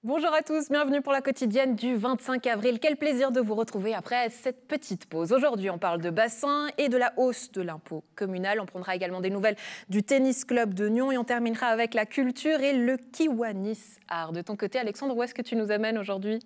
Bonjour à tous, bienvenue pour la quotidienne du 25 avril. Quel plaisir de vous retrouver après cette petite pause. Aujourd'hui, on parle de bassin et de la hausse de l'impôt communal. On prendra également des nouvelles du tennis club de Nyon et on terminera avec la culture et le Kiwanis Art. De ton côté, Alexandre, où est-ce que tu nous amènes aujourd'hui ?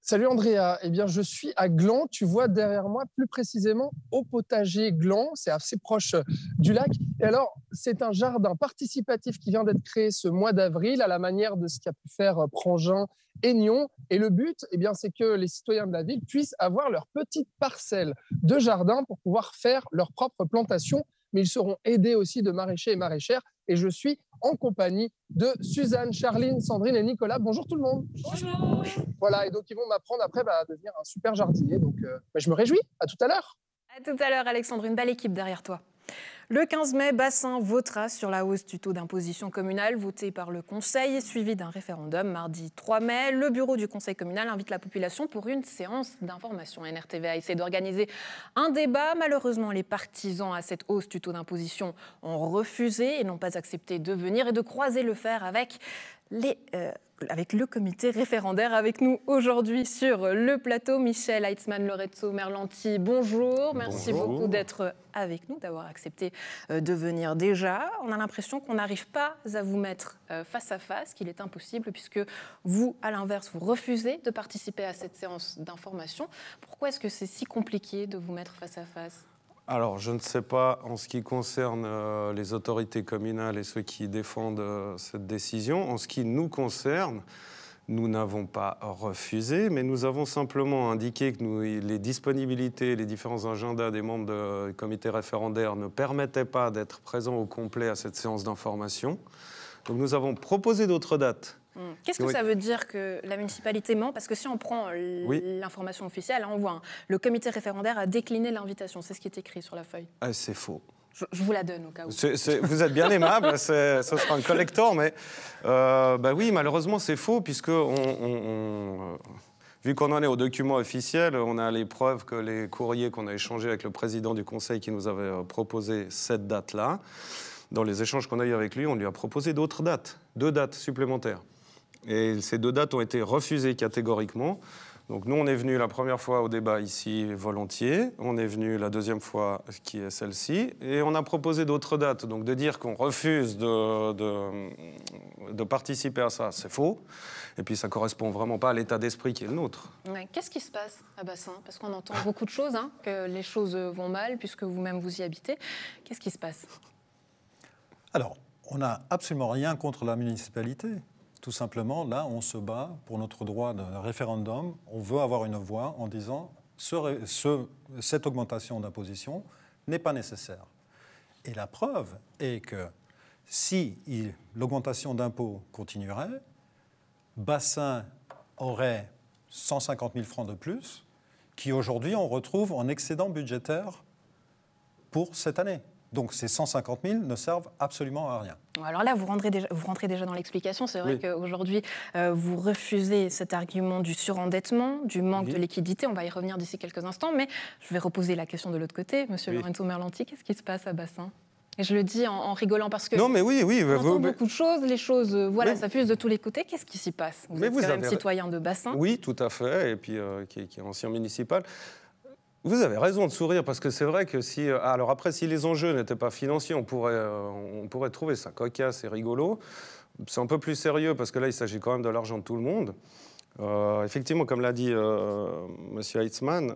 Salut Andrea, eh bien je suis à Gland, tu vois derrière moi plus précisément au potager Gland, c'est assez proche du lac. Et alors c'est un jardin participatif qui vient d'être créé ce mois d'avril à la manière de ce qu'a pu faire Prangin et Nyon. Et le but, eh bien, c'est que les citoyens de la ville puissent avoir leur petite parcelle de jardin pour pouvoir faire leur propre plantation. Mais ils seront aidés aussi de maraîchers et maraîchères. Et je suis en compagnie de Suzanne, Charline, Sandrine et Nicolas. Bonjour tout le monde. Bonjour. Voilà, et donc ils vont m'apprendre après à devenir un super jardinier. Donc je me réjouis. À tout à l'heure. À tout à l'heure, Alexandre, une belle équipe derrière toi. Le 15 mai, Bassin votera sur la hausse du taux d'imposition communale votée par le Conseil, suivi d'un référendum mardi 3 mai. Le bureau du Conseil communal invite la population pour une séance d'information. NRTV a essayé d'organiser un débat. Malheureusement, les partisans à cette hausse du taux d'imposition ont refusé et n'ont pas accepté de venir et de croiser le fer avec le comité référendaire. Avec nous aujourd'hui sur le plateau, Michel Heitzmann, Lorenzo Merlanti, bonjour. Merci beaucoup d'être avec nous, d'avoir accepté de venir déjà. On a l'impression qu'on n'arrive pas à vous mettre face à face, qu'il est impossible, puisque vous, à l'inverse, vous refusez de participer à cette séance d'information. Pourquoi est-ce que c'est si compliqué de vous mettre face à face ? Alors, je ne sais pas en ce qui concerne les autorités communales et ceux qui défendent cette décision. En ce qui nous concerne, nous n'avons pas refusé, mais nous avons simplement indiqué que les disponibilités, les différents agendas des membres du comité référendaire ne permettaient pas d'être présents au complet à cette séance d'information. Donc nous avons proposé d'autres dates. Qu'est-ce que ça veut dire que la municipalité ment ? Parce que si on prend l'information officielle, on voit le comité référendaire a décliné l'invitation. C'est ce qui est écrit sur la feuille. Ah, c'est faux. Je vous la donne au cas où. Vous êtes bien aimable, ce sera un collector, mais oui, malheureusement, c'est faux, puisque vu qu'on en est au document officiel, on a les preuves que les courriers qu'on a échangés avec le président du conseil qui nous avait proposé cette date-là. Dans les échanges qu'on a eus avec lui, on lui a proposé d'autres dates, 2 dates supplémentaires. Et ces 2 dates ont été refusées catégoriquement. Donc nous, on est venu la première fois au débat ici volontiers. On est venu la deuxième fois, qui est celle-ci. Et on a proposé d'autres dates. Donc de dire qu'on refuse de participer à ça, c'est faux. Et puis ça ne correspond vraiment pas à l'état d'esprit qui est le nôtre. Ouais. Qu'est-ce qui se passe à Bassin ? Parce qu'on entend beaucoup de choses, que les choses vont mal, puisque vous-même vous y habitez. Qu'est-ce qui se passe ? Alors, on n'a absolument rien contre la municipalité. Tout simplement, là, on se bat pour notre droit de référendum. On veut avoir une voix en disant cette augmentation d'imposition n'est pas nécessaire. Et la preuve est que si l'augmentation d'impôts continuerait, Bassin aurait 150 000 francs de plus, qui aujourd'hui on retrouve en excédent budgétaire pour cette année. Donc ces 150 000 ne servent absolument à rien. Alors là, vous rentrez déjà dans l'explication. C'est vrai qu'aujourd'hui, vous refusez cet argument du surendettement, du manque de liquidité. On va y revenir d'ici quelques instants. Mais je vais reposer la question de l'autre côté. Monsieur Lorenzo Merlanti, qu'est-ce qui se passe à Bassin ? Et je le dis en rigolant parce que non, mais on entend beaucoup de choses. Les choses, ça fuse de tous les côtés. Qu'est-ce qui s'y passe ? Vous êtes quand même citoyen de Bassin. Oui, tout à fait. Et puis qui est ancien municipal. Vous avez raison de sourire, parce que c'est vrai que si... Alors après, si les enjeux n'étaient pas financiers, on pourrait trouver ça cocasse et rigolo. C'est un peu plus sérieux, parce que là, il s'agit quand même de l'argent de tout le monde. Effectivement, comme l'a dit M. Heitzmann,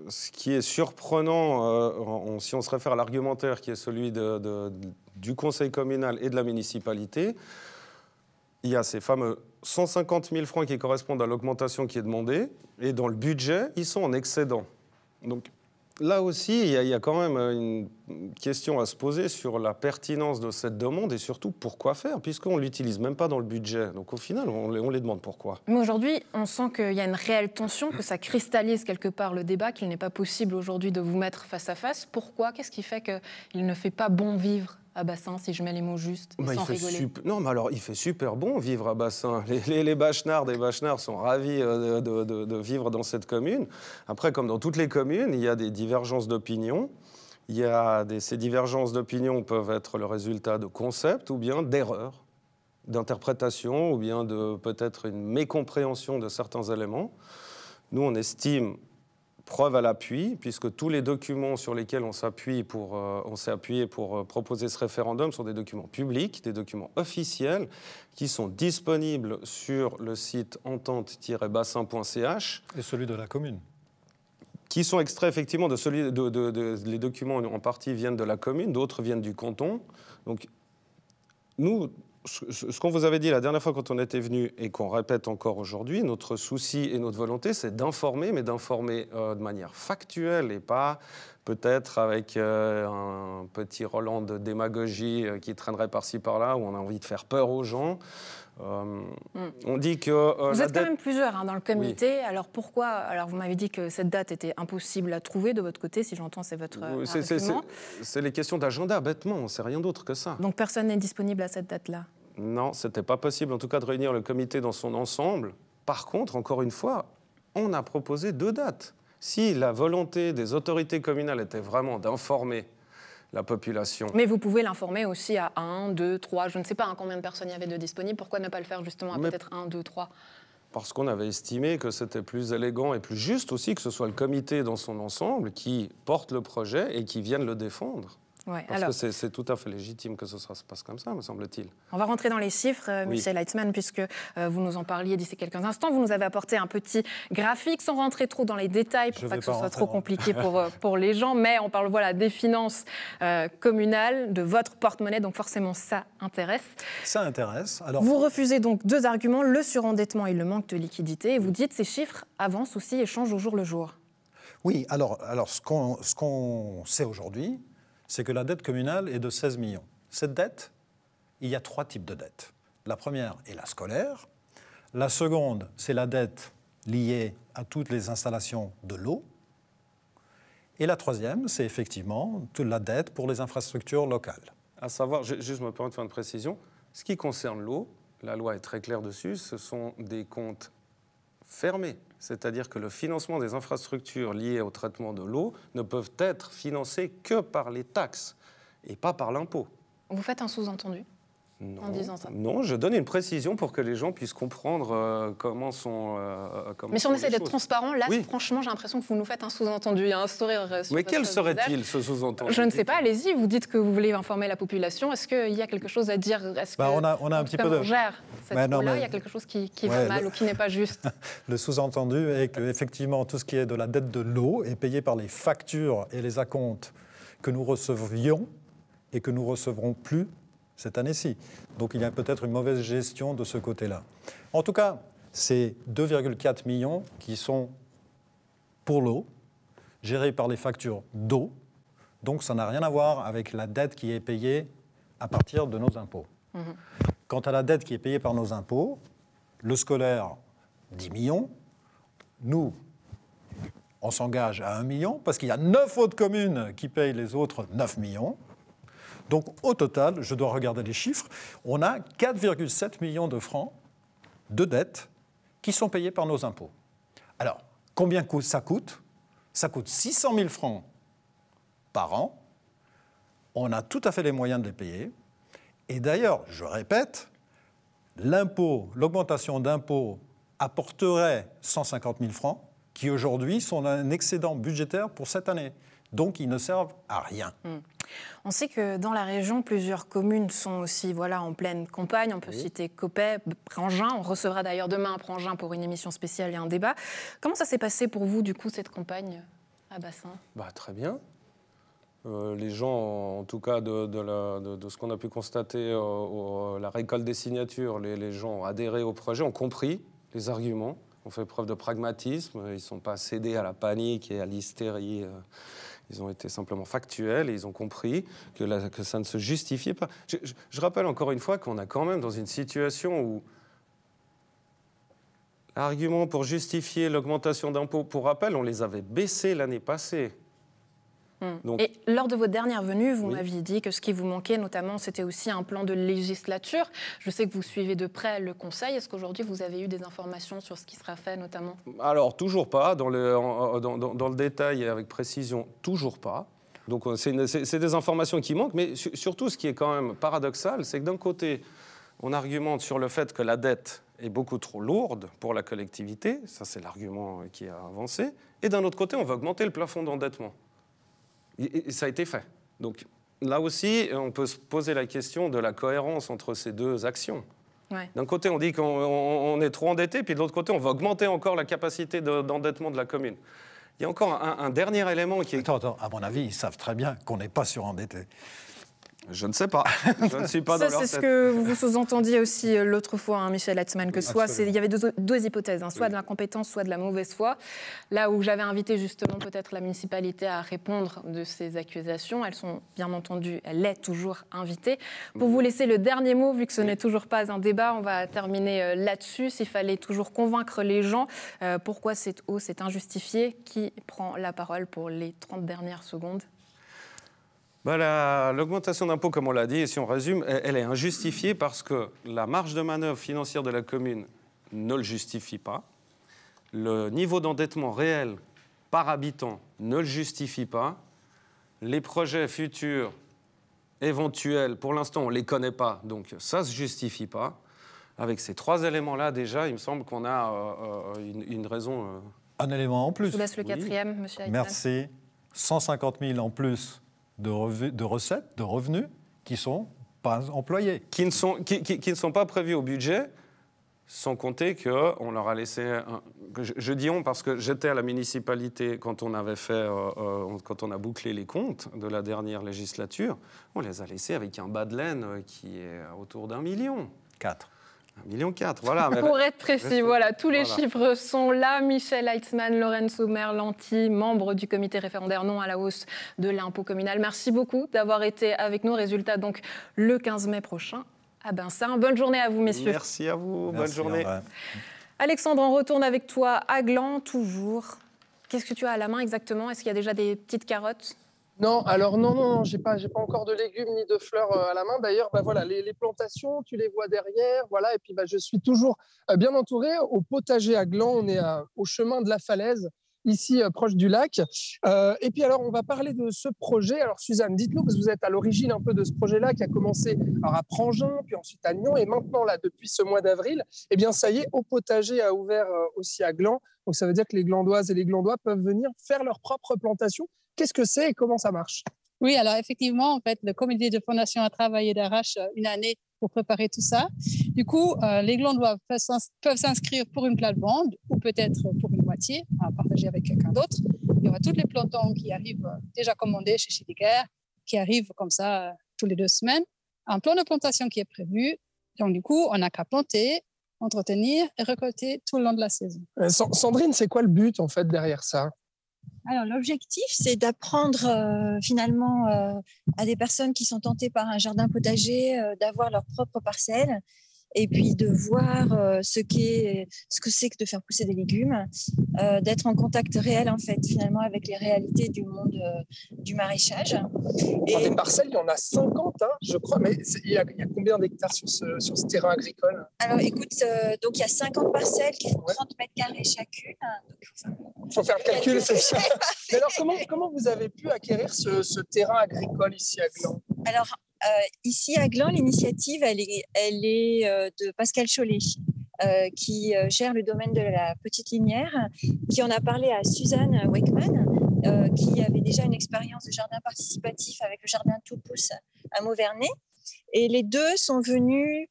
ce qui est surprenant, si on se réfère à l'argumentaire qui est celui du conseil communal et de la municipalité, il y a ces fameux 150 000 francs qui correspondent à l'augmentation qui est demandée, et dans le budget, ils sont en excédent. Donc là aussi, il y a quand même une question à se poser sur la pertinence de cette demande et surtout pourquoi faire, puisqu'on ne l'utilise même pas dans le budget. Donc au final, on les demande pourquoi. Mais aujourd'hui, on sent qu'il y a une réelle tension, que ça cristallise quelque part le débat, qu'il n'est pas possible aujourd'hui de vous mettre face à face. Pourquoi ? Qu'est-ce qui fait qu'il ne fait pas bon vivre à Bassin, si je mets les mots justes, sans rigoler. Non, mais alors, il fait super bon vivre à Bassin. Les Bachenards des Bachenards sont ravis de vivre dans cette commune. Après, comme dans toutes les communes, il y a des divergences d'opinion. Ces divergences d'opinion peuvent être le résultat de concepts ou bien d'erreurs. d'interprétation ou bien de peut-être une mécompréhension de certains éléments. Nous, on estime, preuve à l'appui, puisque tous les documents sur lesquels on s'est appuyé pour proposer ce référendum sont des documents publics, des documents officiels, qui sont disponibles sur le site entente-bassin.ch. Et celui de la commune. Qui sont extraits effectivement les documents en partie viennent de la commune, d'autres viennent du canton. Donc, nous, ce qu'on vous avait dit la dernière fois quand on était venu et qu'on répète encore aujourd'hui, notre souci et notre volonté, c'est d'informer, mais d'informer de manière factuelle et pas peut-être avec un petit Roland de démagogie qui traînerait par-ci par-là, où on a envie de faire peur aux gens. On dit que vous êtes quand même plusieurs dans le comité. Oui. Alors pourquoi? Alors vous m'avez dit que cette date était impossible à trouver de votre côté, si j'entends, c'est votre argument. C'est les questions d'agenda, bêtement, c'est rien d'autre que ça. Donc personne n'est disponible à cette date-là? Non, c'était pas possible en tout cas de réunir le comité dans son ensemble. Par contre, encore une fois, on a proposé 2 dates. Si la volonté des autorités communales était vraiment d'informer la population. Mais vous pouvez l'informer aussi à 1, 2, 3, je ne sais pas combien de personnes il y avait de disponibles. Pourquoi ne pas le faire justement à peut-être 1, 2, 3 ? Parce qu'on avait estimé que c'était plus élégant et plus juste aussi que ce soit le comité dans son ensemble qui porte le projet et qui vienne le défendre. Ouais, parce que c'est tout à fait légitime que ce se passe comme ça, me semble-t-il. On va rentrer dans les chiffres, Michel Heitzmann, puisque vous nous en parliez d'ici quelques instants. Vous nous avez apporté un petit graphique, sans rentrer trop dans les détails, pour pas que ce soit trop compliqué pour les gens. Mais on parle des finances communales, de votre porte-monnaie, donc forcément ça intéresse. Ça intéresse. Alors, vous refusez donc 2 arguments, le surendettement et le manque de liquidité. Et vous dites que ces chiffres avancent aussi et changent au jour le jour. Oui, alors ce qu'on sait aujourd'hui, c'est que la dette communale est de 16 millions. Cette dette, il y a 3 types de dettes. La première est la scolaire. La seconde, c'est la dette liée à toutes les installations de l'eau. Et la troisième, c'est effectivement toute la dette pour les infrastructures locales. À savoir, juste me permettre de faire une précision, ce qui concerne l'eau, la loi est très claire dessus, ce sont des comptes fermés. C'est-à-dire que le financement des infrastructures liées au traitement de l'eau ne peuvent être financés que par les taxes et pas par l'impôt. Vous faites un sous-entendu en disant ça? Non, je donne une précision pour que les gens puissent comprendre comment sont mais si on essaie d'être transparent, là, franchement, j'ai l'impression que vous nous faites un sous-entendu. Il y a un sourire sur mais quel votre serait-il, visage. ce sous-entendu? Je ne sais pas, allez-y, vous dites que vous voulez informer la population. Est-ce qu'il y a quelque chose à dire? Est-ce que, on a un petit peu de... on gère cette eau-là, il y a quelque chose qui va mal ou qui n'est pas juste? Le sous-entendu est qu'effectivement, tout ce qui est de la dette de l'eau est payé par les factures et les acomptes que nous recevions et que nous recevrons plus cette année-ci. Donc il y a peut-être une mauvaise gestion de ce côté-là. En tout cas, c'est 2,4 millions qui sont pour l'eau, gérés par les factures d'eau. Donc ça n'a rien à voir avec la dette qui est payée à partir de nos impôts. Quant à la dette qui est payée par nos impôts, le scolaire, 10 millions. Nous, on s'engage à 1 million parce qu'il y a 9 autres communes qui payent les autres 9 millions. Donc, au total, je dois regarder les chiffres, on a 4,7 millions de francs de dettes qui sont payés par nos impôts. Alors, combien ça coûte? Ça coûte 600 000 francs par an. On a tout à fait les moyens de les payer. Et d'ailleurs, je répète, l'augmentation d'impôts apporterait 150 000 francs qui aujourd'hui sont un excédent budgétaire pour cette année. Donc, ils ne servent à rien. On sait que dans la région, plusieurs communes sont aussi en pleine campagne. On peut citer Coppet, Prangin. On recevra d'ailleurs demain à Prangin pour une émission spéciale et un débat. Comment ça s'est passé pour vous, du coup, cette campagne à Bassin? Très bien. Les gens, en tout cas, de ce qu'on a pu constater, la récolte des signatures, les gens ont adhéré au projet, ont compris les arguments, ont fait preuve de pragmatisme. Ils ne sont pas cédés à la panique et à l'hystérie. Ils ont été simplement factuels et ils ont compris que ça ne se justifiait pas. Je rappelle encore une fois qu'on est quand même dans une situation où l'argument pour justifier l'augmentation d'impôts, pour rappel, on les avait baissés l'année passée. Donc, et lors de votre dernière venue, vous m'aviez dit que ce qui vous manquait notamment, c'était aussi un plan de législature. Je sais que vous suivez de près le Conseil. Est-ce qu'aujourd'hui, vous avez eu des informations sur ce qui sera fait notamment? Alors, toujours pas. Dans le détail et avec précision, toujours pas. Donc, c'est des informations qui manquent. Mais surtout, ce qui est quand même paradoxal, c'est que d'un côté, on argumente sur le fait que la dette est beaucoup trop lourde pour la collectivité, ça c'est l'argument qui a avancé, et d'un autre côté, on va augmenter le plafond d'endettement. Et ça a été fait. Donc là aussi, on peut se poser la question de la cohérence entre ces deux actions. Ouais. D'un côté, on dit qu'on est trop endetté, puis de l'autre côté, on va augmenter encore la capacité d'endettement de la commune. Il y a encore un dernier élément qui est... Attends, à mon avis, ils savent très bien qu'on n'est pas surendetté. Je ne sais pas. Je ne suis pas dans leur tête. C'est ce que vous sous-entendiez aussi l'autre fois, hein, Michel Heitzmann, que soit il y avait deux hypothèses, hein, soit de l'incompétence, soit de la mauvaise foi. Là où j'avais invité justement peut-être la municipalité à répondre de ces accusations, elles sont bien entendu, elle est toujours invitée. Pour vous laisser le dernier mot, vu que ce n'est toujours pas un débat, on va terminer là-dessus. S'il fallait toujours convaincre les gens, pourquoi cette hausse est injustifiée, qui prend la parole pour les 30 dernières secondes ? L'augmentation d'impôts, comme on l'a dit, et si on résume, elle est injustifiée parce que la marge de manœuvre financière de la commune ne le justifie pas. Le niveau d'endettement réel par habitant ne le justifie pas. Les projets futurs éventuels, pour l'instant, on ne les connaît pas, donc ça ne se justifie pas. Avec ces trois éléments-là, déjà, il me semble qu'on a une raison... Un élément en plus. Je vous laisse le quatrième, monsieur Heitzmann. Merci. 150 000 en plus de recettes, de revenus qui ne sont pas employés. Qui ne sont pas prévus au budget, sans compter qu'on leur a laissé... Je dis on parce que j'étais à la municipalité quand on avait fait, quand on a bouclé les comptes de la dernière législature. On les a laissés avec un bas de laine qui est autour d'1 million. 4. 1,4 million, voilà. Pour être précis, voilà, tous les chiffres sont là. Michel Heitzmann, Lorenzo Merlanti, membre du comité référendaire non à la hausse de l'impôt communal. Merci beaucoup d'avoir été avec nous. Résultat donc le 15 mai prochain à Bensin. Bonne journée à vous, messieurs. Merci à vous, bonne journée. Alexandre, on retourne avec toi à Gland, toujours. Qu'est-ce que tu as à la main exactement ? Est-ce qu'il y a déjà des petites carottes ? Non, alors non, j'ai pas encore de légumes ni de fleurs à la main. D'ailleurs, voilà, les plantations, tu les vois derrière, voilà. Et puis, je suis toujours bien entouré. Au potager à Gland, on est au chemin de la Falaise, ici proche du lac. Et puis alors, on va parler de ce projet. Alors Suzanne, dites-nous, parce que vous êtes à l'origine un peu de ce projet-là, qui a commencé à Prangin, puis ensuite à Nyon, et maintenant là, depuis ce mois d'avril, eh bien ça y est, au potager a ouvert aussi à Gland. Donc ça veut dire que les Glandoises et les Glandois peuvent venir faire leur propre plantation. Qu'est-ce que c'est et comment ça marche ? Oui, alors effectivement, en fait, le comité de fondation a travaillé d'arrache une année pour préparer tout ça. Du coup, les Glandois peuvent s'inscrire pour une plate-bande ou peut-être pour une moitié, à partager avec quelqu'un d'autre. Il y aura tous les plantons qui arrivent déjà commandés chez Schilliger, qui arrivent comme ça tous les 2 semaines. Un plan de plantation qui est prévu. Donc du coup, on n'a qu'à planter, entretenir et récolter tout le long de la saison. Sandrine, c'est quoi le but en fait derrière ça ? Alors, l'objectif, c'est d'apprendre finalement à des personnes qui sont tentées par un jardin potager d'avoir leur propre parcelle et puis de voir ce que c'est que de faire pousser des légumes, d'être en contact réel en fait finalement avec les réalités du monde du maraîchage. Et des parcelles, il y en a 50, hein, je crois, mais il y a combien d'hectares sur ce terrain agricole ? Alors écoute, donc il y a 50 parcelles qui font 30 mètres carrés chacune. Il faut faire le calcul, c'est ça. Mais alors comment vous avez pu acquérir ce terrain agricole ici à Gland ? Alors, ici à Gland, l'initiative, elle est de Pascal Chollet, qui gère le domaine de la Petite Linière, qui en a parlé à Suzanne Weckmann, qui avait déjà une expérience de jardin participatif avec le jardin Tout Pousse à Mauvernay. Et les deux sont venus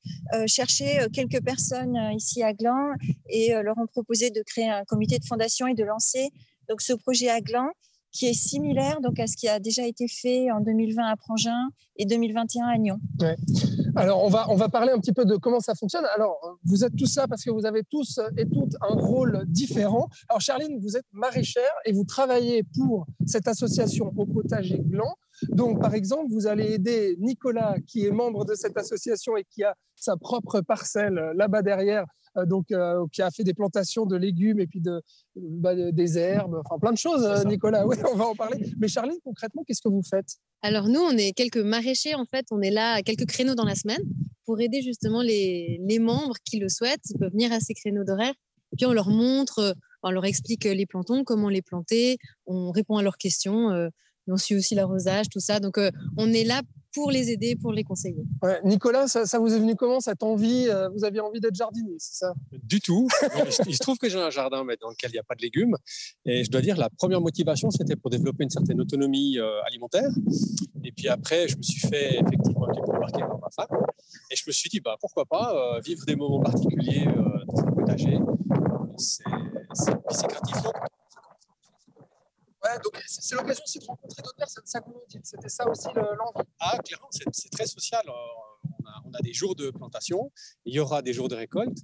chercher quelques personnes ici à Gland et leur ont proposé de créer un comité de fondation et de lancer donc, ce projet à Gland, qui est similaire donc, à ce qui a déjà été fait en 2020 à Prangin et 2021 à Nyon. Ouais. Alors, on va parler un petit peu de comment ça fonctionne. Alors, vous êtes tous là parce que vous avez tous et toutes un rôle différent. Alors, Charline, vous êtes maraîchère et vous travaillez pour cette association Au Potager Gland. Donc, par exemple, vous allez aider Nicolas, qui est membre de cette association et qui a sa propre parcelle là-bas derrière, qui a fait des plantations de légumes et puis des herbes, enfin plein de choses, Nicolas. Oui, on va en parler. Mais Charline, concrètement, qu'est-ce que vous faites ? Alors nous, on est quelques maraîchers, en fait. On est là à quelques créneaux dans la semaine pour aider justement les membres qui le souhaitent. Ils peuvent venir à ces créneaux d'horaire. Puis on leur montre, on leur explique les plantons, comment les planter. On répond à leurs questions. On suit aussi l'arrosage, tout ça. Donc on est là pour les aider, pour les conseiller. Ouais, Nicolas, ça vous est venu comment cette envie? Vous aviez envie d'être jardinier, c'est ça? Du tout. Non, il se trouve que j'ai un jardin mais dans lequel il n'y a pas de légumes. Et je dois dire, la première motivation, c'était pour développer une certaine autonomie alimentaire. Et puis après, je me suis fait effectivement un petit peu remarquer par ma femme. Et je me suis dit, bah, pourquoi pas vivre des moments particuliers dans un potager. C'est gratifiant. Ouais, donc c'est l'occasion aussi de rencontrer d'autres personnes, ça qu'on nous dit. C'était ça aussi l'envie. Ah, clairement, c'est très social. On a des jours de plantation, il y aura des jours de récolte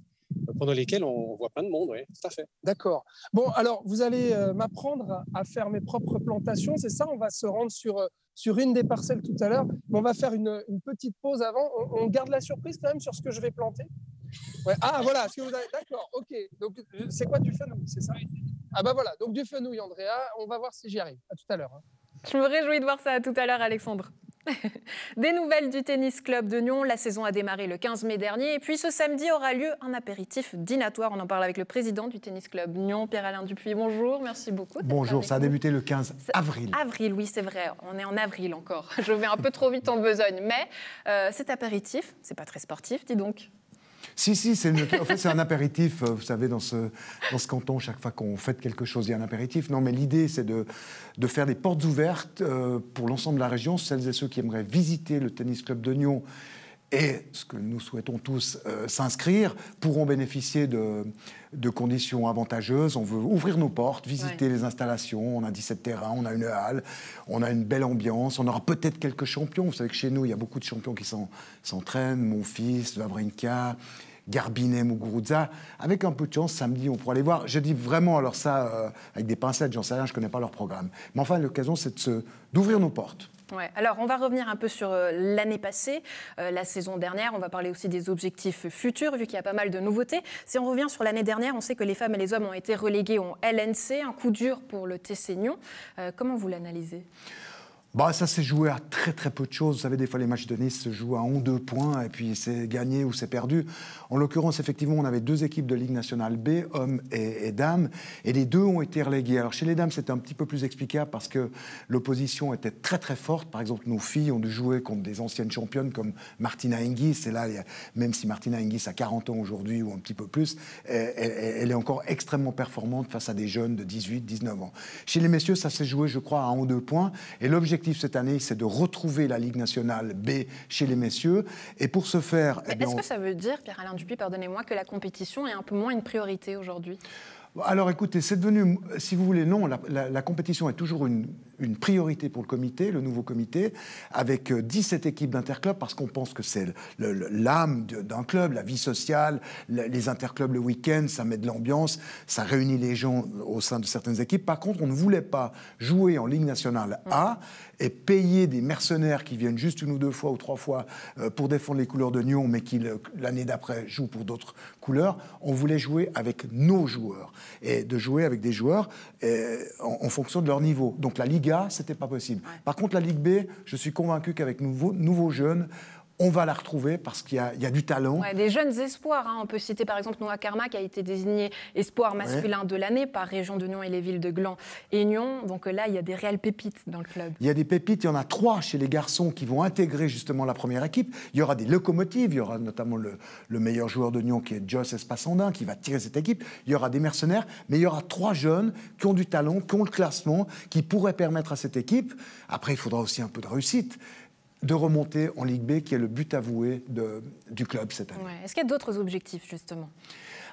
pendant lesquels on voit plein de monde, oui, tout à fait. D'accord. Bon, alors, vous allez m'apprendre à faire mes propres plantations, c'est ça? On va se rendre sur une des parcelles tout à l'heure, mais on va faire une petite pause avant. On garde la surprise quand même sur ce que je vais planter. Ouais. Ah, voilà, ce que vous avez... D'accord, ok. Donc, c'est quoi du fenouil, c'est ça? Ah bah voilà, donc du fenouil, Andrea. On va voir si j'y arrive. À tout à l'heure. Je me réjouis de voir ça à tout à l'heure, Alexandre. Des nouvelles du Tennis Club de Nyon. La saison a démarré le 15 mai dernier. Et puis ce samedi aura lieu un apéritif dînatoire. On en parle avec le président du Tennis Club Nyon, Pierre-Alain Dupuis. Bonjour, merci beaucoup. Bonjour, ça a débuté le 15 avril. Avril, oui, c'est vrai. On est en avril encore. Je vais un peu trop vite en besogne. Mais cet apéritif, c'est pas très sportif, dis donc. Si, en fait, c'est un apéritif. Vous savez, dans ce canton, chaque fois qu'on fête quelque chose, il y a un apéritif. Non, mais l'idée, c'est de faire des portes ouvertes pour l'ensemble de la région. Celles et ceux qui aimeraient visiter le Tennis Club de Nyon et, ce que nous souhaitons tous, s'inscrire, pourront bénéficier de conditions avantageuses. On veut ouvrir nos portes, visiter les installations. On a 17 terrains, on a une halle, on a une belle ambiance. On aura peut-être quelques champions. Vous savez que chez nous, il y a beaucoup de champions qui s'entraînent. Mon fils, Wawrinka, Garbinet, Muguruza. Avec un peu de chance, samedi, on pourra les voir. Je dis vraiment, alors ça, avec des pincettes, j'en sais rien, je ne connais pas leur programme. Mais enfin, l'occasion, c'est d'ouvrir nos portes. Ouais. Alors, on va revenir un peu sur l'année passée, la saison dernière. On va parler aussi des objectifs futurs, vu qu'il y a pas mal de nouveautés. Si on revient sur l'année dernière, on sait que les femmes et les hommes ont été relégués en LNC, un coup dur pour le TC Nyon. Comment vous l'analysez ? Bah, ça s'est joué à très très peu de choses. Vous savez, des fois les matchs de Nice se jouent à 1 ou 2 points et puis c'est gagné ou c'est perdu. En l'occurrence, effectivement, on avait 2 équipes de Ligue nationale B, hommes et dames, et les 2 ont été relégués. Alors chez les dames, c'était un petit peu plus explicable parce que l'opposition était très très forte. Par exemple, nos filles ont dû jouer contre des anciennes championnes comme Martina Hingis. Et là, même si Martina Hingis a 40 ans aujourd'hui ou un petit peu plus, elle est encore extrêmement performante face à des jeunes de 18, 19 ans. Chez les messieurs, ça s'est joué, je crois, à 1 ou 2 points. Et l'objectif cette année, c'est de retrouver la Ligue nationale B chez les messieurs. Et pour ce faire... Est-ce que ça veut dire, Pierre-Alain Dupuis, pardonnez-moi, que la compétition est un peu moins une priorité aujourd'hui ? Alors écoutez, c'est devenu, si vous voulez, non, la compétition est toujours une priorité pour le comité, le nouveau comité, avec 17 équipes d'interclubs, parce qu'on pense que c'est l'âme d'un club, la vie sociale, les interclubs le week-end, ça met de l'ambiance, ça réunit les gens au sein de certaines équipes. Par contre, on ne voulait pas jouer en Ligue nationale A et payer des mercenaires qui viennent juste 1 ou 2 fois ou 3 fois pour défendre les couleurs de Nyon, mais qui l'année d'après jouent pour d'autres couleurs. On voulait jouer avec nos joueurs et de jouer avec des joueurs en fonction de leur niveau. Donc la Ligue A, c'était pas possible. Ouais. Par contre, la Ligue B, je suis convaincu qu'avec nouveaux jeunes, on va la retrouver parce qu'il y a du talent. Ouais, des jeunes espoirs. On peut citer par exemple Noah Karma qui a été désigné espoir masculin de l'année par région de Nyon et les villes de Gland et Nyon. Donc là, il y a des réelles pépites dans le club. Il y a des pépites. Il y en a 3 chez les garçons qui vont intégrer justement la première équipe. Il y aura des locomotives. Il y aura notamment le meilleur joueur de Nyon qui est Joss Espasandin qui va tirer cette équipe. Il y aura des mercenaires. Mais il y aura 3 jeunes qui ont du talent, qui ont le classement, qui pourraient permettre à cette équipe. Après, il faudra aussi un peu de réussite, de remonter en Ligue B, qui est le but avoué du club cette année. Ouais. Est-ce qu'il y a d'autres objectifs, justement ?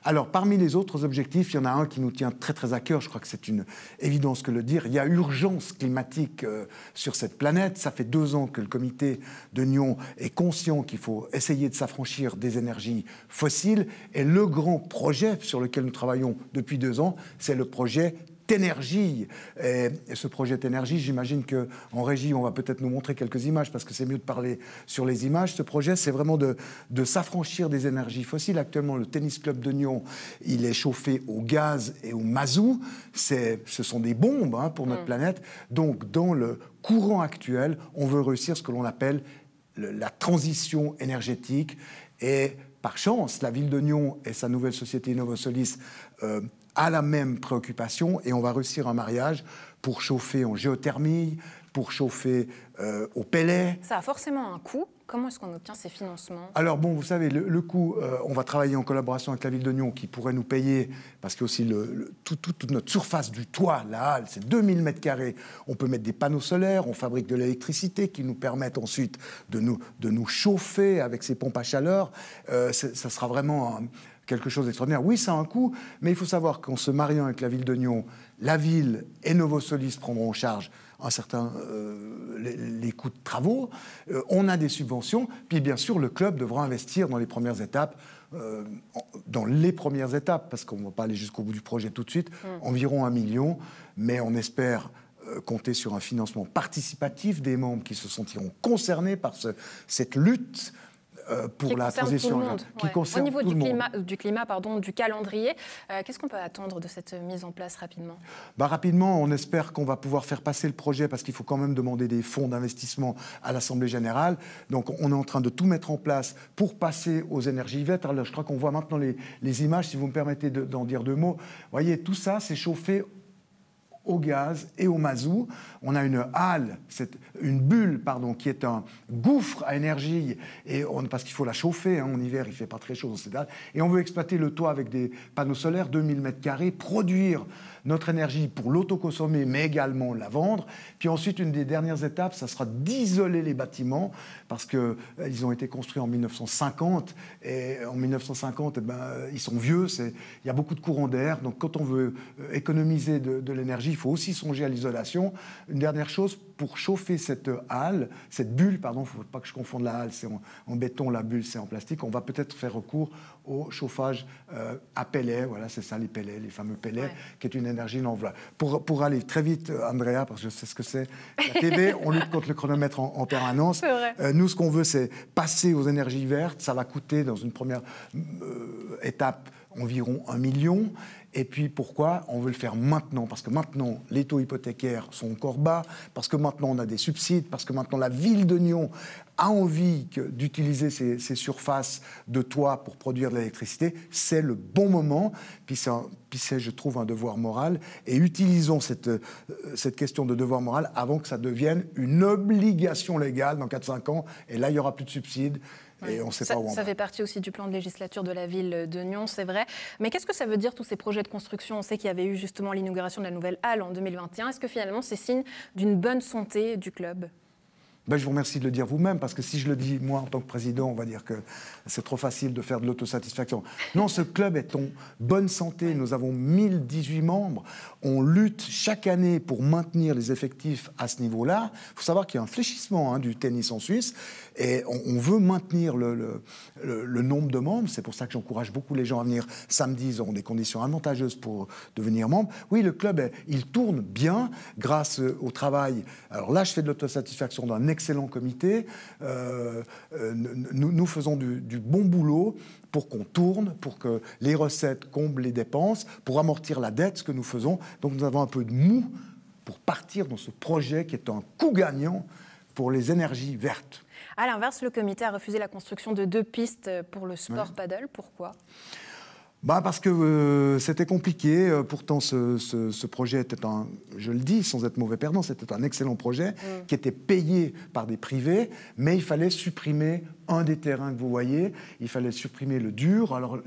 Alors, parmi les autres objectifs, il y en a un qui nous tient très très à cœur, je crois que c'est une évidence que le dire. Il y a urgence climatique sur cette planète. Ça fait 2 ans que le comité de Nyon est conscient qu'il faut essayer de s'affranchir des énergies fossiles. Et le grand projet sur lequel nous travaillons depuis 2 ans, c'est le projet Ténergie. Et ce projet Ténergie, j'imagine qu'en régie, on va peut-être nous montrer quelques images parce que c'est mieux de parler sur les images. Ce projet, c'est vraiment de s'affranchir des énergies fossiles. Actuellement, le Tennis Club de Nyon, il est chauffé au gaz et au mazout. Ce sont des bombes pour notre planète. Donc, dans le courant actuel, on veut réussir ce que l'on appelle la transition énergétique. Et par chance, la ville de Nyon et sa nouvelle société Innovosolis a la même préoccupation et on va réussir un mariage pour chauffer en géothermie, pour chauffer au pellet. Ça a forcément un coût. Comment est-ce qu'on obtient ces financements? Alors bon, vous savez, le coût, on va travailler en collaboration avec la ville de Nyon qui pourrait nous payer, parce que aussi toute notre surface du toit, la halle, c'est 2000 m². On peut mettre des panneaux solaires, on fabrique de l'électricité qui nous permettent ensuite de nous chauffer avec ces pompes à chaleur. Ça sera vraiment quelque chose d'extraordinaire. Oui, ça a un coût, mais il faut savoir qu'en se mariant avec la ville de Nyon, la ville et Novosolis prendront en charge les coûts de travaux. On a des subventions, puis bien sûr le club devra investir dans les premières étapes, parce qu'on ne va pas aller jusqu'au bout du projet tout de suite, environ 1 million, mais on espère compter sur un financement participatif des membres qui se sentiront concernés par cette lutte pour la transition qui concerne tout le monde. Au niveau du climat, du calendrier, qu'est-ce qu'on peut attendre de cette mise en place rapidement? Rapidement, on espère qu'on va pouvoir faire passer le projet parce qu'il faut quand même demander des fonds d'investissement à l'Assemblée générale. Donc on est en train de tout mettre en place pour passer aux énergies vertes. Alors je crois qu'on voit maintenant les images, si vous me permettez d'en dire 2 mots. Vous voyez, tout ça, c'est chauffé au gaz et au mazout. On a une halle, une bulle, qui est un gouffre à énergie, parce qu'il faut la chauffer, en hiver, il ne fait pas très chaud dans cette halle, et on veut exploiter le toit avec des panneaux solaires, 2000 m², produire notre énergie pour l'autoconsommer, mais également la vendre. Puis ensuite, une des dernières étapes, ça sera d'isoler les bâtiments, parce qu'ils ont été construits en 1950, et en 1950, ils sont vieux, il y a beaucoup de courants d'air, donc quand on veut économiser de l'énergie, il faut aussi songer à l'isolation. Une dernière chose, pour chauffer cette bulle, il ne faut pas que je confonde la halle, c'est en béton, la bulle, c'est en plastique, on va peut-être faire recours au chauffage à pellets, voilà, c'est ça les pellets, les fameux pellets, qui est une énergie non renouvelable. Pour aller très vite, Andrea, parce que je sais ce que c'est, la TV, on lutte contre le chronomètre en permanence. Nous, ce qu'on veut, c'est passer aux énergies vertes. Ça va coûter, dans une première étape, environ 1 million. Et puis pourquoi on veut le faire maintenant? Parce que maintenant, les taux hypothécaires sont encore bas, parce que maintenant on a des subsides, parce que maintenant la ville de Nyon a envie d'utiliser ces surfaces de toit pour produire de l'électricité. C'est le bon moment, puis c'est, je trouve, un devoir moral. Et utilisons cette question de devoir moral avant que ça devienne une obligation légale dans 4-5 ans. Et là, il n'y aura plus de subsides. Et on sait pas où on va. Ça fait partie aussi du plan de législature de la ville de Nyon, c'est vrai. Mais qu'est-ce que ça veut dire, tous ces projets de construction? On sait qu'il y avait eu justement l'inauguration de la nouvelle halle en 2021. Est-ce que finalement, c'est signe d'une bonne santé du club? Je vous remercie de le dire vous-même, parce que si je le dis, moi, en tant que président, on va dire que c'est trop facile de faire de l'autosatisfaction. Non, ce club est en bonne santé. Nous avons 1018 membres. On lutte chaque année pour maintenir les effectifs à ce niveau-là. Il faut savoir qu'il y a un fléchissement du tennis en Suisse, et on veut maintenir le nombre de membres. C'est pour ça que j'encourage beaucoup les gens à venir samedi. Ils auront des conditions avantageuses pour devenir membres. Oui, le club, il tourne bien grâce au travail. Alors là, je fais de l'autosatisfaction d'un excellent comité. Nous faisons du bon boulot pour qu'on tourne, pour que les recettes comblent les dépenses, pour amortir la dette, ce que nous faisons. Donc nous avons un peu de mou pour partir dans ce projet qui est un coup gagnant pour les énergies vertes. À l'inverse, le comité a refusé la construction de 2 pistes pour le sport paddle. Pourquoi ? Parce que c'était compliqué. Pourtant, ce projet était je le dis sans être mauvais perdant, c'était un excellent projet qui était payé par des privés, mais il fallait supprimer un des terrains que vous voyez. Il fallait supprimer le dur. Alors,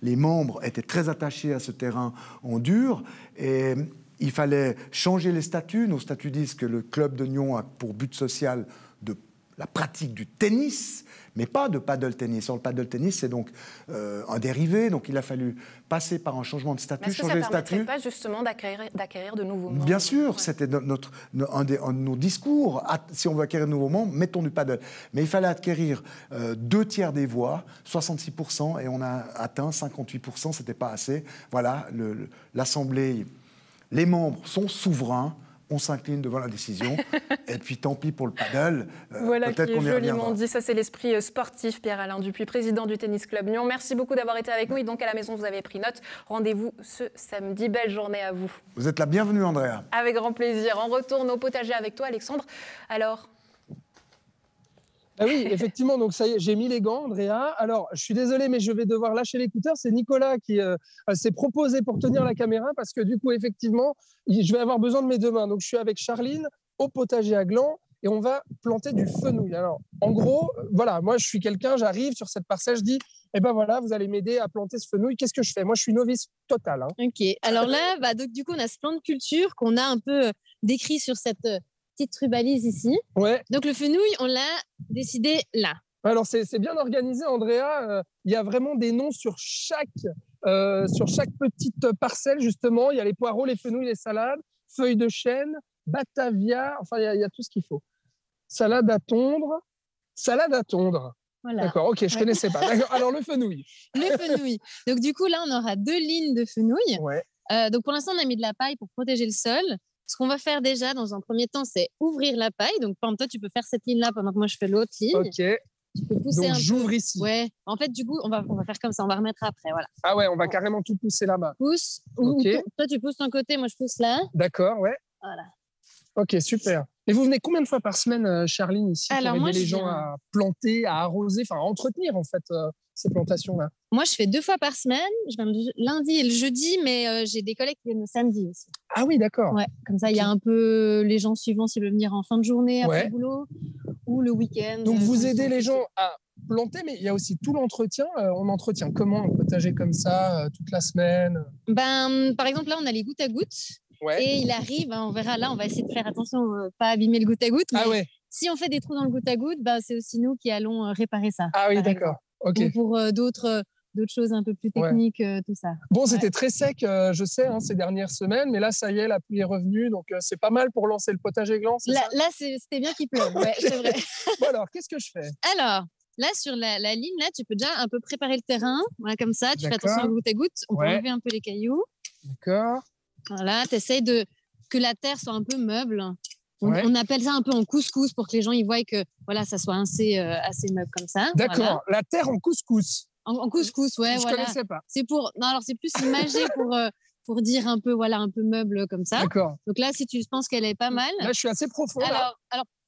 les membres étaient très attachés à ce terrain en dur, et il fallait changer les statuts. Nos statuts disent que le club de Nyon a pour but social de la pratique du tennis, mais pas de paddle tennis. Le paddle tennis, c'est donc un dérivé, donc il a fallu passer par un changement de statut, changer le statut. Est-ce que ça ne permettrait pas justement d'acquérir de nouveaux membres ? Bien sûr, c'était un de nos discours. Si on veut acquérir de nouveaux membres, mettons du paddle. Mais il fallait acquérir 2/3 des voix, 66%, et on a atteint 58%, c'était pas assez. Voilà, l'Assemblée, les membres sont souverains. On s'incline devant la décision, et puis tant pis pour le paddle. Voilà qui est joliment dit. Ça, c'est l'esprit sportif. Pierre-Alain Dupuis, président du Tennis Club Nyon. Merci beaucoup d'avoir été avec nous. Et donc, à la maison, vous avez pris note. Rendez-vous ce samedi. Belle journée à vous. Vous êtes la bienvenue, Andrea. Avec grand plaisir. On retourne au potager avec toi, Alexandre. Alors... oui, effectivement, donc ça y est, j'ai mis les gants, Andrea. Alors, je suis désolé, mais je vais devoir lâcher l'écouteur. C'est Nicolas qui s'est proposé pour tenir la caméra, parce que du coup, effectivement, je vais avoir besoin de mes 2 mains. Donc, je suis avec Charline au potager à gland et on va planter du fenouil. Alors, en gros, voilà, moi, je suis quelqu'un, j'arrive sur cette parcelle, je dis, eh ben voilà, vous allez m'aider à planter ce fenouil. Qu'est-ce que je fais? Moi, je suis novice total. Hein. Ok. Alors là, donc, du coup, on a ce plan de culture qu'on a un peu décrit sur cette petite rubalise ici. Ouais. Donc, le fenouil, on l'a décidé là. Alors, c'est bien organisé, Andrea. Il y a vraiment des noms sur chaque petite parcelle, justement. Il y a les poireaux, les fenouils, les salades, feuilles de chêne, batavia. Enfin, il y a tout ce qu'il faut. Salade à tondre. Voilà. D'accord, ok, je ne connaissais pas. D'accord. Alors, le fenouil. Le fenouil. Donc, du coup, là, on aura 2 lignes de fenouil. Ouais. Donc, pour l'instant, on a mis de la paille pour protéger le sol. Ce qu'on va faire déjà, dans un premier temps, c'est ouvrir la paille. Donc, par exemple, toi, tu peux faire cette ligne-là pendant que moi, je fais l'autre ligne. Ok. Tu peux pousser donc, j'ouvre ici. Ouais. En fait, du coup, on va faire comme ça. On va remettre après. Voilà. Ah ouais, on va carrément tout pousser là-bas. Pousse. Okay. Toi, tu pousses ton côté, moi, je pousse là. D'accord, ouais. Voilà. Ok, super. Et vous venez combien de fois par semaine, Charline, ici, pour aider les gens à planter, à arroser, enfin à entretenir, en fait, ces plantations-là? Moi, je fais 2 fois par semaine. Je viens le lundi et le jeudi, mais j'ai des collègues qui viennent le samedi aussi. Ah oui, d'accord. Ouais, comme ça, il y a un peu les gens suivants s'ils veulent venir en fin de journée après le boulot ou le week-end. Donc, vous aidez les gens à planter, mais il y a aussi tout l'entretien. On entretient comment un potager comme ça toute la semaine? Par exemple, là, on a les gouttes à gouttes. Ouais. Et il arrive, on verra là, on va essayer de faire attention, pas abîmer le goutte à goutte. Mais si on fait des trous dans le goutte à goutte, c'est aussi nous qui allons réparer ça. Ah oui, d'accord. Okay. Ou pour d'autres choses un peu plus techniques, tout ça. Bon, c'était très sec, je sais, ces dernières semaines, mais là, ça y est, la pluie est revenue, donc c'est pas mal pour lancer le potager gland. Là, c'était bien qu'il pleuve, ouais, c'est vrai. Bon, alors, qu'est-ce que je fais? Alors, là, sur la ligne, là, tu peux déjà un peu préparer le terrain. Voilà, comme ça, tu fais attention au goutte à goutte. On peut enlever un peu les cailloux. D'accord. Voilà, tu essayes que la terre soit un peu meuble. On appelle ça un peu en couscous pour que les gens y voient que voilà, ça soit assez meuble comme ça. D'accord, voilà. La terre en couscous. En couscous, ouais. Je connaissais pas. C'est plus imagé pour dire un peu meuble comme ça. D'accord. Donc là, si tu penses qu'elle est pas mal. Là, je suis assez profond. Alors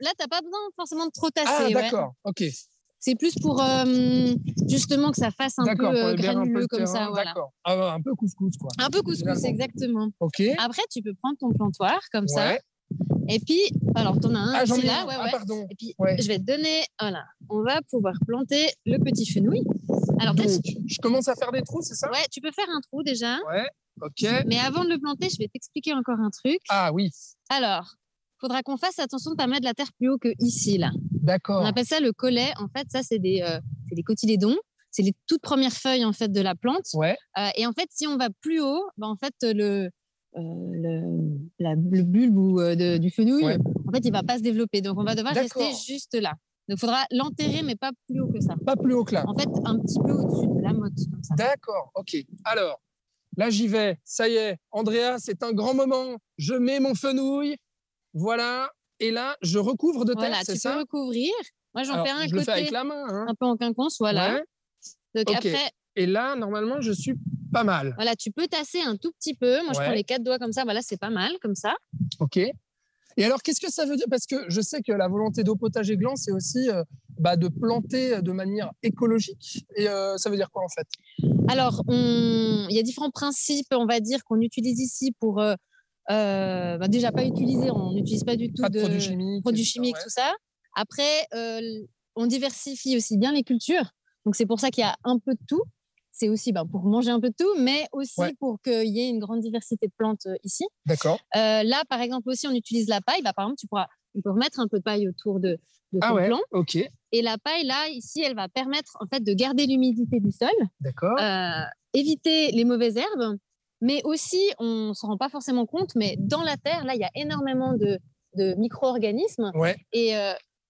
là, tu n'as pas besoin forcément de trop tasser. Ah, d'accord, ok. C'est plus pour justement que ça fasse un peu granuleux comme ça. Voilà. D'accord. Ah, un peu couscous, quoi. Un peu couscous, exactement. Ok. Après, tu peux prendre ton plantoir comme ça. Et puis, alors, tu en as un ici, là. Ah, pardon. Et puis, je vais te donner, voilà, on va pouvoir planter le petit fenouil. Alors, donc, je commence à faire des trous, c'est ça? Ouais, tu peux faire un trou déjà. Ouais, ok. Mais avant de le planter, je vais t'expliquer encore un truc. Ah oui. Alors, il faudra qu'on fasse attention de ne pas mettre la terre plus haut que ici, là. D'accord. On appelle ça le collet. En fait, ça, c'est des cotylédons. C'est les toutes premières feuilles, en fait, de la plante. Ouais. Et en fait, si on va plus haut, en fait, le bulbe du fenouil, en fait, il ne va pas se développer. Donc, on va devoir rester juste là. Donc, il faudra l'enterrer, mais pas plus haut que ça. Pas plus haut que là. En fait, un petit peu au-dessus de la motte, comme ça. D'accord, ok. Alors, là, j'y vais. Ça y est, Andrea, c'est un grand moment. Je mets mon fenouil. Voilà. Et là, je recouvre de terre, c'est ça? Tu peux recouvrir. Moi, j'en fais un à côté. Je le fais avec la main. Un peu en quinconce, voilà. Ouais. Donc, après... Et là, normalement, je suis pas mal. Voilà, tu peux tasser un tout petit peu. Moi, je prends les 4 doigts comme ça. Voilà, c'est pas mal, comme ça. Ok. Et alors, qu'est-ce que ça veut dire? Parce que je sais que la volonté d'Au Potager Gland, c'est aussi de planter de manière écologique. Et ça veut dire quoi, en fait? Alors, il y a différents principes, on va dire, qu'on utilise ici pour... déjà, pas utiliser, on n'utilise pas du tout de produits chimiques, tout ça. Après, on diversifie aussi bien les cultures. Donc, c'est pour ça qu'il y a un peu de tout. C'est aussi pour manger un peu de tout, mais aussi pour qu'il y ait une grande diversité de plantes ici. D'accord. Là, par exemple, aussi, on utilise la paille. Par exemple, on peut remettre un peu de paille autour de ton plant. Ok. Et la paille, là, ici, elle va permettre en fait, de garder l'humidité du sol. D'accord. Éviter les mauvaises herbes. Mais aussi, on ne s'en rend pas forcément compte, mais dans la terre, là, il y a énormément de micro-organismes. Ouais. Et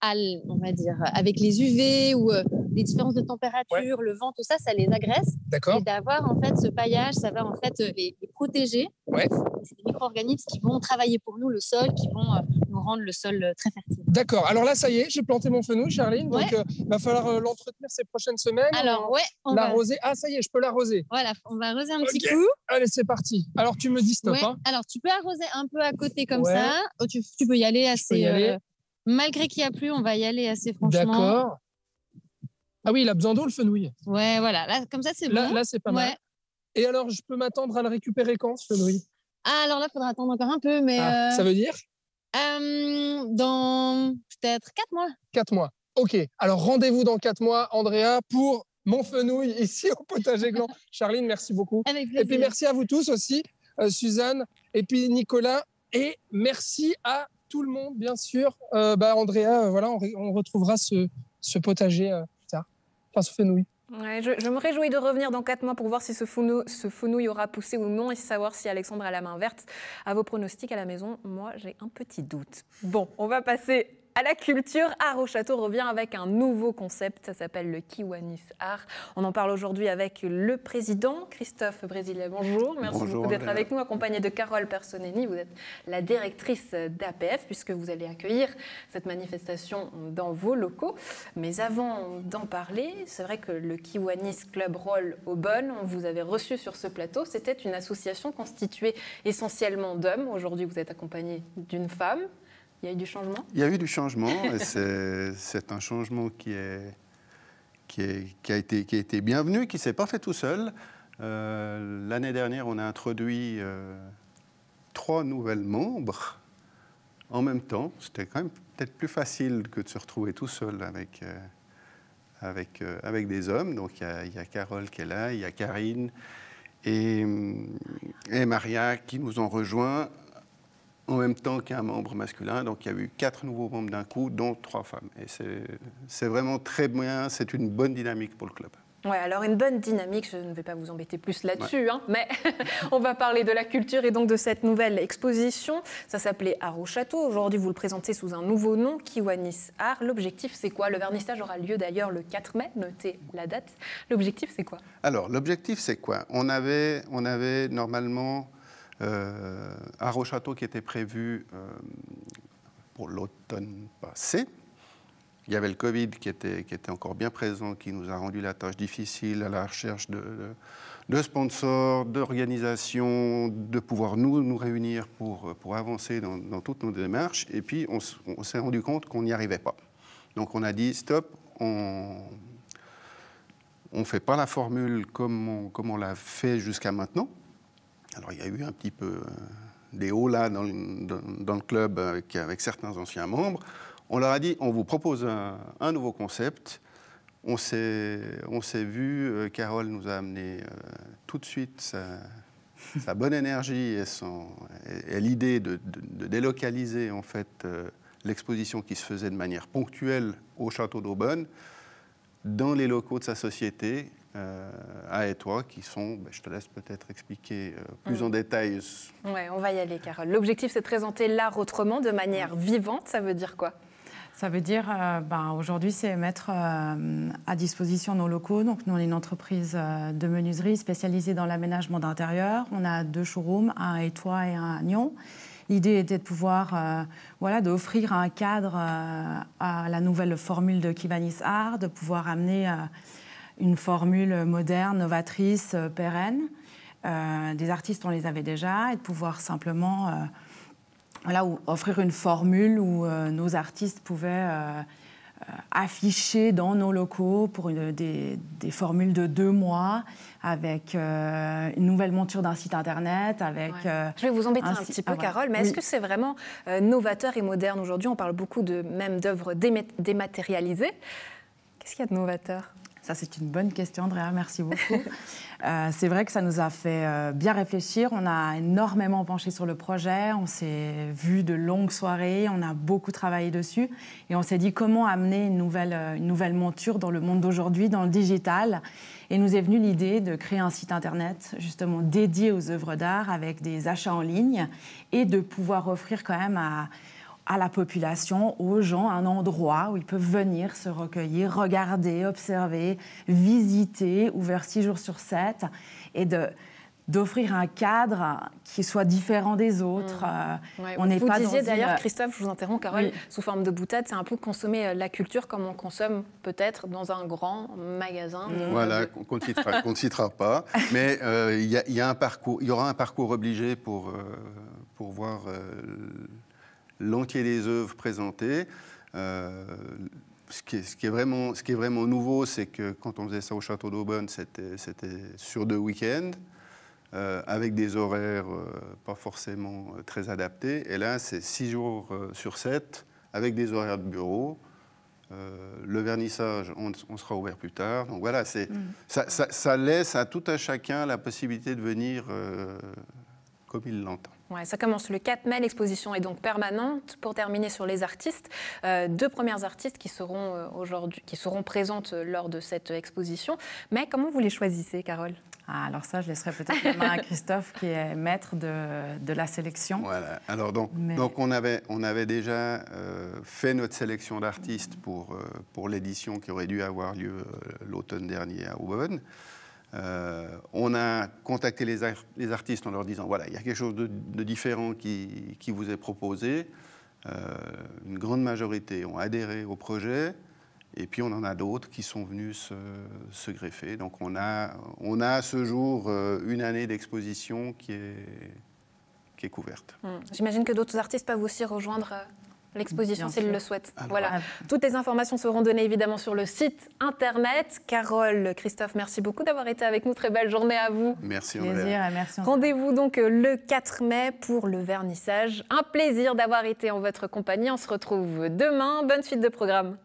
on va dire, avec les UV ou les différences de température, le vent, tout ça, ça les agresse. D'accord. Et d'avoir en fait ce paillage, ça va en fait les protéger. Ouais. C'est des micro-organismes qui vont travailler pour nous le sol, qui vont nous rendre le sol très fertile. D'accord. Alors là, ça y est, j'ai planté mon fenouil, Charline. Donc, il va falloir l'entretenir ces prochaines semaines. Alors, on l'arroser. Ah, ça y est, je peux l'arroser. Voilà, on va arroser un petit coup. Allez, c'est parti. Alors, tu me dis stop. Hein. Alors, tu peux arroser un peu à côté comme ça. Tu peux y aller assez... Malgré qu'il n'y a plus, on va y aller assez franchement. D'accord. Ah oui, il a besoin d'eau, le fenouil. Ouais, voilà. Là, comme ça, c'est bon. Là, c'est pas mal. Et alors, je peux m'attendre à le récupérer quand, ce fenouil? Ah, alors là, il faudra attendre encore un peu, mais... Ça veut dire? Dans peut-être 4 mois. 4 mois. OK. Alors, rendez-vous dans 4 mois, Andrea, pour Montfenouil, ici au Potager Gland. Charline, merci beaucoup. Avec plaisir. Et puis, merci à vous tous aussi, Suzanne, et puis Nicolas. Et merci à tout le monde, bien sûr. Andrea, voilà, on retrouvera ce potager plus tard. Enfin, ce fenouil. Ouais, je me réjouis de revenir dans 4 mois pour voir si ce fenouil aura poussé ou non et savoir si Alexandre a la main verte. À vos pronostics à la maison, moi j'ai un petit doute. Bon, on va passer à la culture. Art au Château revient avec un nouveau concept, ça s'appelle le Kiwanis Art. On en parle aujourd'hui avec le président Christophe Brésilien. Bonjour, merci beaucoup d'être avec nous, accompagné de Carole Personeni. Vous êtes la directrice d'APF puisque vous allez accueillir cette manifestation dans vos locaux. Mais avant d'en parler, c'est vrai que le Kiwanis Club Roll Aubonne, on vous avait reçu sur ce plateau. C'était une association constituée essentiellement d'hommes. Aujourd'hui, vous êtes accompagné d'une femme. Il y a eu du changement ? Il y a eu du changement. C'est un changement qui a été bienvenu, qui ne s'est pas fait tout seul. L'année dernière, on a introduit 3 nouvelles membres en même temps. C'était quand même peut-être plus facile que de se retrouver tout seul avec des hommes. Donc il y a Carole qui est là, il y a Karine et Maria qui nous ont rejoints en même temps qu'un membre masculin. Donc il y a eu 4 nouveaux membres d'un coup, dont 3 femmes. Et c'est vraiment très bien, c'est une bonne dynamique pour le club. Ouais, alors une bonne dynamique, je ne vais pas vous embêter plus là-dessus, hein, mais on va parler de la culture et donc de cette nouvelle exposition. Ça s'appelait Art au Château. Aujourd'hui, vous le présentez sous un nouveau nom, Kiwanis Art. L'objectif, c'est quoi ? Le vernissage aura lieu d'ailleurs le 4 mai, notez la date. L'objectif, c'est quoi ? Alors, l'objectif, c'est quoi ? On avait normalement Art au Château qui était prévu pour l'automne passé. Il y avait le Covid qui était encore bien présent, qui nous a rendu la tâche difficile à la recherche de sponsors, d'organisations, de pouvoir nous réunir pour avancer dans toutes nos démarches. Et puis, on s'est rendu compte qu'on n'y arrivait pas. Donc, on a dit, stop, on ne fait pas la formule comme on l'a fait jusqu'à maintenant. Alors, il y a eu un petit peu des hauts là dans le club avec certains anciens membres. On leur a dit, on vous propose un nouveau concept. On s'est vu, Carole nous a amené tout de suite sa bonne énergie et l'idée de délocaliser en fait l'exposition qui se faisait de manière ponctuelle au Château d'Aubonne dans les locaux de sa société à Étoile, qui sont, je te laisse peut-être expliquer plus en détail. Oui, on va y aller, Carole. L'objectif, c'est de présenter l'art autrement, de manière vivante. Ça veut dire quoi ? Ça veut dire, aujourd'hui, c'est mettre à disposition nos locaux. Donc, nous, on est une entreprise de menuiserie spécialisée dans l'aménagement d'intérieur. On a 2 showrooms, un à Étoile et un à Nyon. L'idée était de pouvoir, d'offrir un cadre à la nouvelle formule de Kiwanis Art, de pouvoir amener une formule moderne, novatrice, pérenne. Des artistes, on les avait déjà, et de pouvoir simplement offrir une formule où nos artistes pouvaient afficher dans nos locaux pour des formules de 2 mois avec une nouvelle monture d'un site internet. Je vais vous embêter un petit peu, Carole, mais est-ce que c'est vraiment novateur et moderne aujourd'hui ? On parle beaucoup même d'œuvres dématérialisées. Qu'est-ce qu'il y a de novateur ? Ça, c'est une bonne question, Andrea, merci beaucoup. C'est vrai que ça nous a fait bien réfléchir. On a énormément penché sur le projet. On s'est vu de longues soirées. On a beaucoup travaillé dessus. Et on s'est dit comment amener une nouvelle monture dans le monde d'aujourd'hui, dans le digital. Et nous est venue l'idée de créer un site internet justement dédié aux œuvres d'art avec des achats en ligne et de pouvoir offrir quand même à la population, aux gens, un endroit où ils peuvent venir se recueillir, regarder, observer, visiter, ouvert 6 jours sur 7, et d'offrir un cadre qui soit différent des autres. On n'est pas disiez d'ailleurs, Christophe, je vous interromps, Carole, sous forme de boutade, c'est un peu consommer la culture comme on consomme peut-être dans un grand magasin. Voilà, qu'on ne citera pas. Mais il y aura un parcours obligé pour voir l'entier des œuvres présentées. Ce qui est vraiment nouveau, c'est que quand on faisait ça au Château d'Aubonne, c'était sur 2 week-ends. avec des horaires pas forcément très adaptés. Et là, c'est 6 jours sur 7, avec des horaires de bureau. Le vernissage, on sera ouvert plus tard. Donc voilà, ça laisse à tout à chacun la possibilité de venir comme il l'entend. Ouais, ça commence le 4 mai, l'exposition est donc permanente. Pour terminer sur les artistes, 2 premières artistes qui seront présentes lors de cette exposition. Mais comment vous les choisissez, Carole ? Alors ça, je laisserai peut-être la main à Christophe, qui est maître de la sélection. Voilà. Alors donc on avait déjà fait notre sélection d'artistes pour l'édition qui aurait dû avoir lieu l'automne dernier à Aubonne. On a contacté les artistes en leur disant, voilà, il y a quelque chose de différent qui vous est proposé. Une grande majorité ont adhéré au projet. Et puis, on en a d'autres qui sont venus se greffer. Donc, on a à ce jour une année d'exposition qui est couverte. J'imagine que d'autres artistes peuvent aussi rejoindre l'exposition s'ils le souhaitent. Alors, voilà. Toutes les informations seront données évidemment sur le site internet. Carole, Christophe, merci beaucoup d'avoir été avec nous. Très belle journée à vous. Merci Andrea. Merci. Rendez-vous donc le 4 mai pour le vernissage. Un plaisir d'avoir été en votre compagnie. On se retrouve demain. Bonne suite de programme.